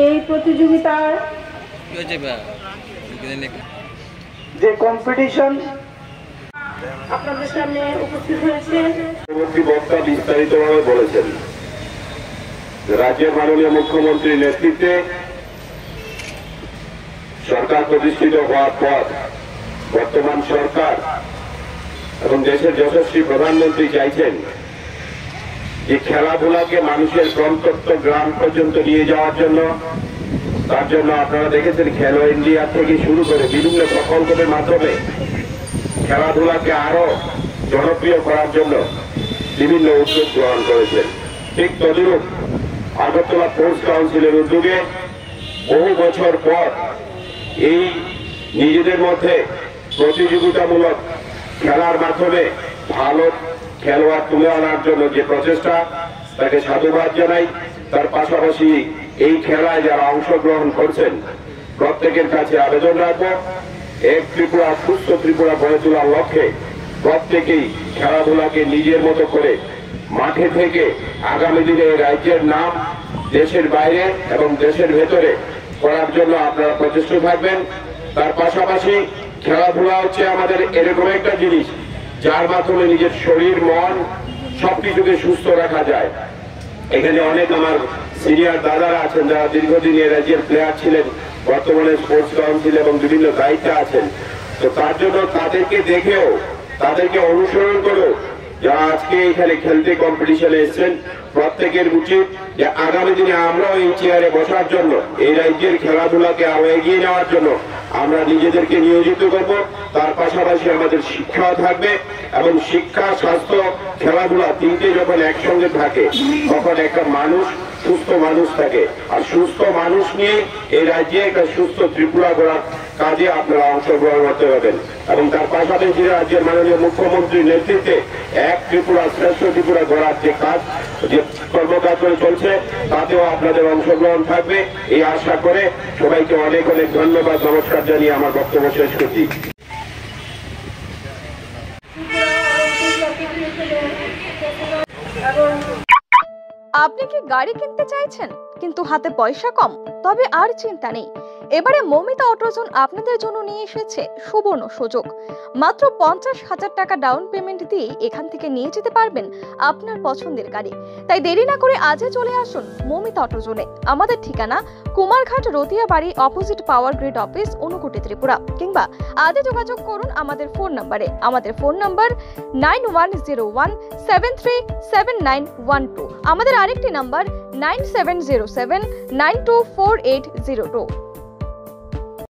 এই প্রতিযোগিতার যে কম্পিটিশন আপনাদের সামনে উপস্থিত হয়েছে, বক্তা বিস্তারিতভাবে বলেছেন। রাজ্যের মাননীয় মুখ্যমন্ত্রীর নেতৃত্বে সরকার প্রতিষ্ঠিত হওয়ার পর বর্তমান সরকার এবং দেশের যশস্বী প্রধানমন্ত্রী চাইছেন যে খেলাধুলাকে মানুষের প্রত্যন্ত গ্রাম পর্যন্ত নিয়ে যাওয়ার জন্য। তার জন্য আপনারা দেখেছেন খেলো ইন্ডিয়া থেকে শুরু করে বিভিন্ন প্রকল্পের মাধ্যমে খেলাধুলাকে আরো জনপ্রিয় করার জন্য বিভিন্ন উদ্যোগ গ্রহণ করেছেন। ঠিক তদ্রূপ আগরতলা স্পোর্টস কাউন্সিলের উদ্যোগে বহু বছর পর এই নিজেদের মধ্যে প্রতিযোগিতামূলক খেলার মাধ্যমে ভালো খেলোয়াড় তুলে আনার জন্য যে প্রচেষ্টা, তাকে সাধুবাদ জানাই। তার পাশাপাশি এই খেলায় যারা অংশগ্রহণ করছেন প্রত্যেকের কাছে আবেদন রাখবো, এক ত্রিপুরা সুস্থ ত্রিপুরা গড়ে তোলার লক্ষ্যে প্রত্যেকেই খেলাধুলাকে নিজের মতো করে মাঠে থেকে আগামী দিনে রাজ্যের নাম দেশের বাইরে এবং দেশের ভেতরে করার জন্য আপনারা প্রচেষ্ট থাকবেন। তার পাশাপাশি খেলাধুলা হচ্ছে আমাদের এরকম একটা জিনিস যার মাধ্যমে নিজের শরীর মন সবকিছুকে সুস্থ রাখা যায়। এখানে অনেক আমার সিনিয়র দাদারা আছেন যারা দীর্ঘদিন এ রাজ্যের প্লেয়ার ছিলেন, বর্তমানে স্পোর্টস কাউন্সিল এবং বিভিন্ন দায়িত্বে আছেন। তো তার জন্য তাদেরকে দেখেও, তাদেরকে অনুসরণ করেও যারা আজকে এখানে খেলতে কম্পিটিশনে এসেছেন, প্রত্যেকের উচিত যে আগামী দিনে আমরাও এই চেয়ারে বসার জন্য, এই রাজ্যের খেলাধুলাকে আরো এগিয়ে নেওয়ার জন্য আমরা নিজেদেরকে নিয়োজিত করব। তার পাশাপাশি আমাদের শিক্ষাও থাকবে এবং শিক্ষা, স্বাস্থ্য, খেলাধুলা তিনটে যখন একসঙ্গে থাকে তখন একটা মানুষ সুস্থ মানুষ থাকে। আর সুস্থ মানুষ নিয়ে এই রাজ্যে একটা সুস্থ ত্রিপুরা গড়ার কাজে আপনারা অংশগ্রহণ করতে পারবেন। এবং তার পাশাপাশি রাজ্যের মাননীয় মুখ্যমন্ত্রীর নেতৃত্বে এক ত্রিপুরা শ্রেষ্ঠ ত্রিপুরা গড়ার যে কাজ, যে কর্মকাণ্ড চলছে, তাতেও আপনাদের অংশগ্রহণ থাকবে এই আশা করে সবাইকে অনেক অনেক ধন্যবাদ, নমস্কার জানিয়ে আমার বক্তব্য শেষ করছি। আপনি কি গাড়ি কিনতে চাইছেন কিন্তু হাতে পয়সা কম? তবে আর চিন্তা নেই, এবারে মৌমিতা অটোজোন আপনাদের জন্য নিয়ে এসেছে সুবর্ণ সুযোগ। মাত্র 50,000 টাকা ডাউন পেমেন্ট দিয়ে এখান থেকে নিয়ে যেতে পারবেন আপনার পছন্দের গাড়ি। তাই দেরি না করে আজই চলে আসুন মৌমিতা অটোজোনে। আমাদের ঠিকানা কুমারঘাট রতিয়া বাড়ি, opposite power grid office, Unakoti, Tripura. কিংবা আজই যোগাযোগ করুন আমাদের ফোন নম্বরে। আমাদের ফোন নম্বর 9101737912। আমাদের আরেকটি নাম্বার 9707924802।